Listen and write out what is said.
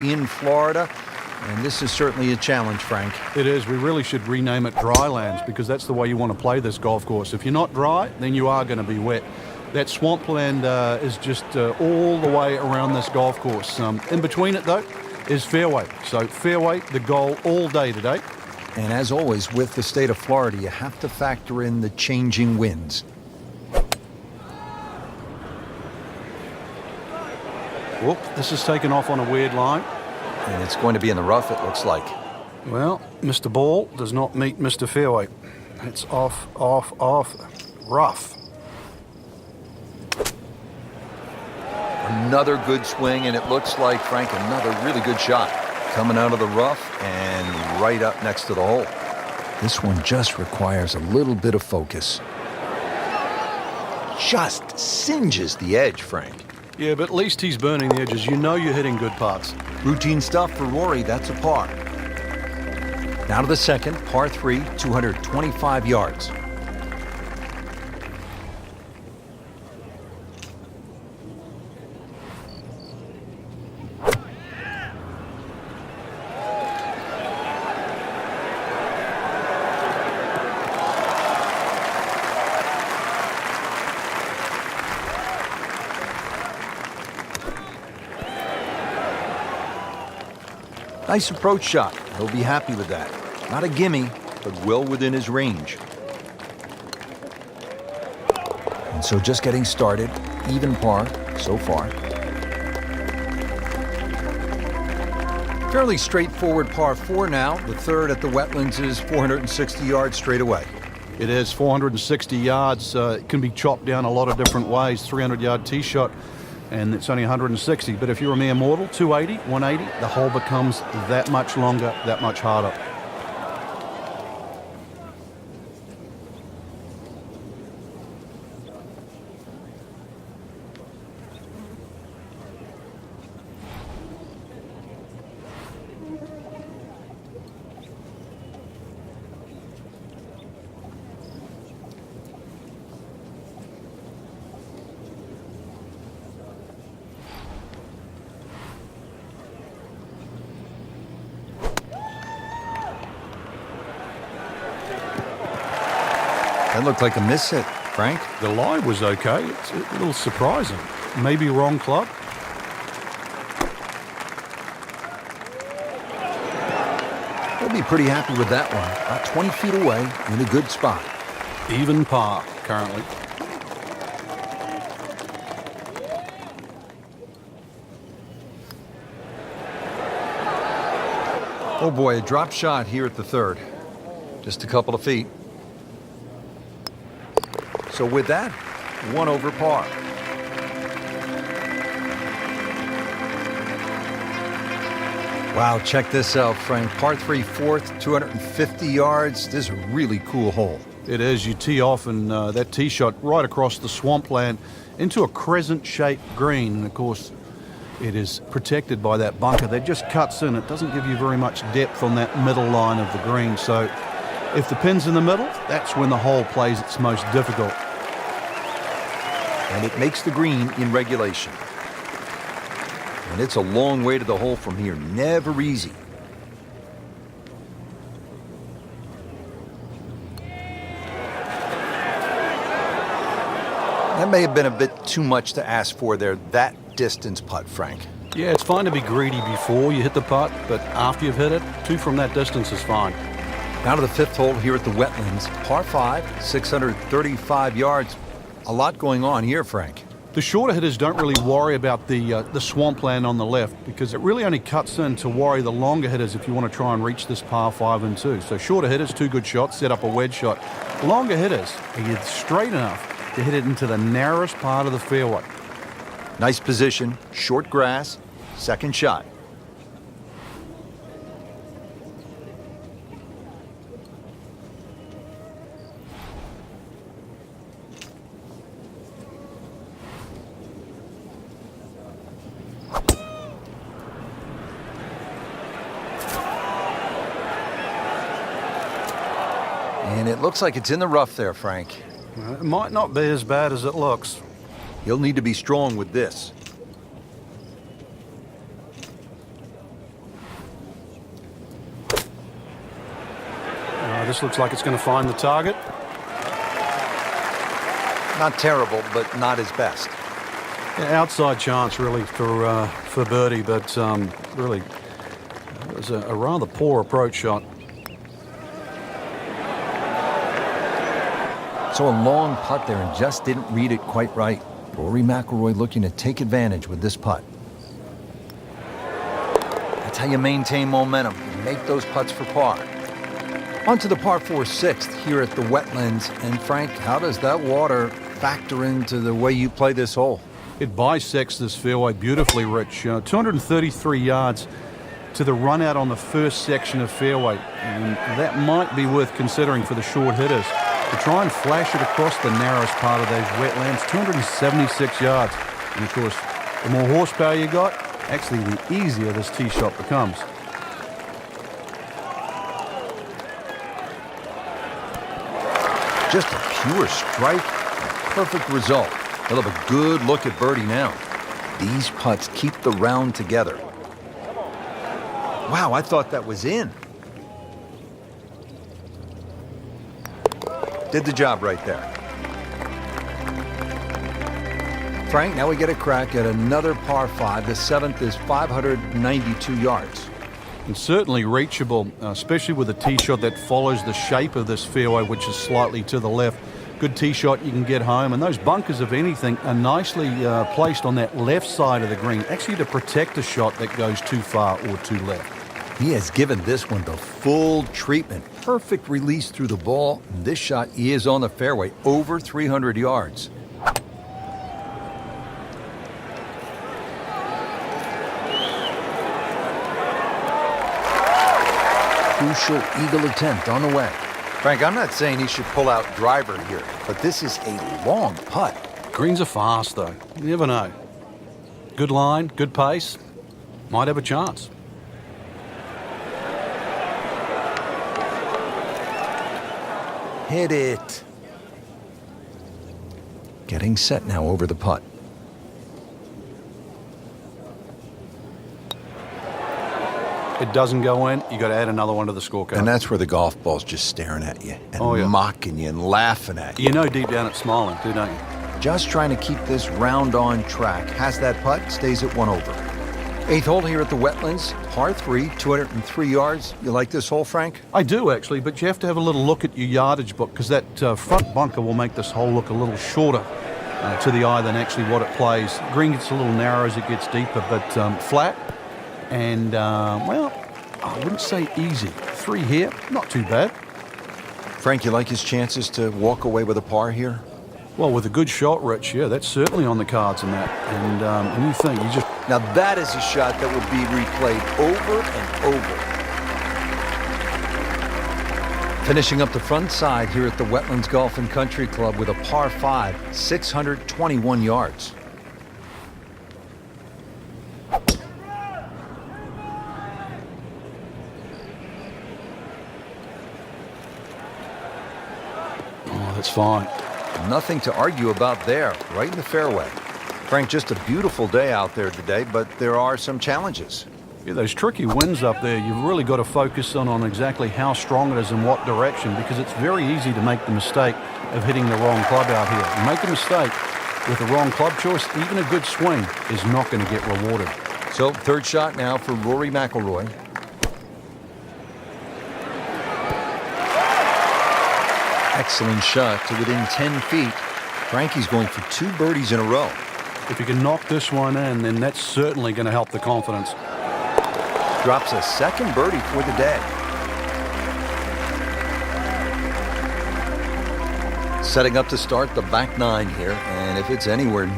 in Florida, and this is certainly a challenge, Frank. It is. We really should rename it Drylands because that's the way you want to play this golf course. If you're not dry, then you are going to be wet. That swampland is just all the way around this golf course. In between it, though, is fairway. So fairway, the goal all day today. And as always, with the state of Florida, you have to factor in the changing winds. Whoop, this is taken off on a weird line. And it's going to be in the rough, it looks like. Well, Mr. Ball does not meet Mr. Fairway. It's off, off, off, rough. Another good swing, and it looks like, Frank, another really good shot. Coming out of the rough and right up next to the hole. This one just requires a little bit of focus. Just singes the edge, Frank. Yeah, but at least he's burning the edges. You know you're hitting good putts. Routine stuff for Rory, that's a par. Now to the second, par 3, 225 yards. Nice approach shot. He'll be happy with that. Not a gimme, but well within his range. And so just getting started, even par so far. Fairly straightforward par 4 now. The third at the wetlands is 460 yards straight away. It is 460 yards. It can be chopped down a lot of different ways. 300-yard tee shot. And it's only 160. But if you're a mere mortal, 280, 180, the hole becomes that much longer, that much harder. That looked like a miss hit, Frank. The lie was okay. It's a little surprising. Maybe wrong club. He'll be pretty happy with that one. About 20 feet away in a good spot. Even par currently. Oh boy, a drop shot here at the third. Just a couple of feet. So with that, 1 over par. Wow, check this out, Frank. Par 3, fourth, 250 yards. This is a really cool hole. It is. You tee off and that tee shot right across the swampland into a crescent-shaped green. And, of course, it is protected by that bunker that just cuts in. It doesn't give you very much depth on that middle line of the green. So if the pin's in the middle, that's when the hole plays its most difficult. And it makes the green in regulation. And it's a long way to the hole from here. Never easy. That may have been a bit too much to ask for there, that distance putt, Frank. Yeah, it's fine to be greedy before you hit the putt, but after you've hit it, 2 from that distance is fine. Now to the 5th hole here at the wetlands. Par 5, 635 yards. A lot going on here, Frank. The shorter hitters don't really worry about the swampland on the left because it really only cuts in to worry the longer hitters if you want to try and reach this par 5 and 2. So shorter hitters, 2 good shots, set up a wedge shot. Longer hitters, are you straight enough to hit it into the narrowest part of the fairway. Nice position, short grass, second shot. And it looks like it's in the rough there, Frank. It might not be as bad as it looks. He'll need to be strong with this. This looks like it's going to find the target. Not terrible, but not his best. Yeah, outside chance, really, for birdie, but really, it was a rather poor approach shot. So a long putt there and just didn't read it quite right. Rory McIlroy looking to take advantage with this putt. That's how you maintain momentum. You make those putts for par. On to the par 4 sixth here at the Wetlands. And Frank, how does that water factor into the way you play this hole? It bisects this fairway beautifully, Rich. 233 yards to the run out on the first section of fairway. And that might be worth considering for the short hitters. To try and flash it across the narrowest part of those wetlands, 276 yards. And of course, the more horsepower you got, actually the easier this tee shot becomes. Just a pure strike, a perfect result. He'll have a good look at birdie now. These putts keep the round together. Wow, I thought that was in. Did the job right there. Frank, now we get a crack at another par 5. The 7th is 592 yards. And certainly reachable, especially with a tee shot that follows the shape of this fairway, which is slightly to the left. Good tee shot, you can get home. And those bunkers, if anything, are nicely placed on that left side of the green, actually to protect a shot that goes too far or too left. He has given this one the full treatment. Perfect release through the ball. This shot is on the fairway, over 300 yards. Crucial eagle attempt on the way. Frank, I'm not saying he should pull out driver here, but this is a long putt. Greens are fast, though. You never know. Good line, good pace. Might have a chance. Hit it. Getting set now over the putt. It doesn't go in, you got to add another one to the scorecard. And that's where the golf ball's just staring at you and mocking you and laughing at you. You know deep down it's smiling too, don't you? Just trying to keep this round on track. Has that putt, stays at 1 over. 8th hole here at the Wetlands, par 3, 203 yards. You like this hole, Frank? I do, actually, but you have to have a little look at your yardage book because that front bunker will make this hole look a little shorter to the eye than actually what it plays. Green gets a little narrow as it gets deeper, but flat and, well, I wouldn't say easy. 3 here, not too bad. Frank, you like his chances to walk away with a par here? Well, with a good shot, Rich, yeah, that's certainly on the cards in that. And you think you just... Now that is a shot that will be replayed over and over. Finishing up the front side here at the Wetlands Golf and Country Club with a par 5, 621 yards. Oh, that's fine. Nothing to argue about there, right in the fairway. Frank, just a beautiful day out there today, but there are some challenges. Yeah, those tricky winds up there, you've really got to focus on exactly how strong it is and what direction, because it's very easy to make the mistake of hitting the wrong club out here. You make a mistake with the wrong club choice, even a good swing is not going to get rewarded. So, 3rd shot now for Rory McIlroy. Excellent shot to within 10 feet. Frankie's going for 2 birdies in a row. If you can knock this one in, then that's certainly going to help the confidence. Drops a 2nd birdie for the day. Setting up to start the back 9 here, and if it's anywhere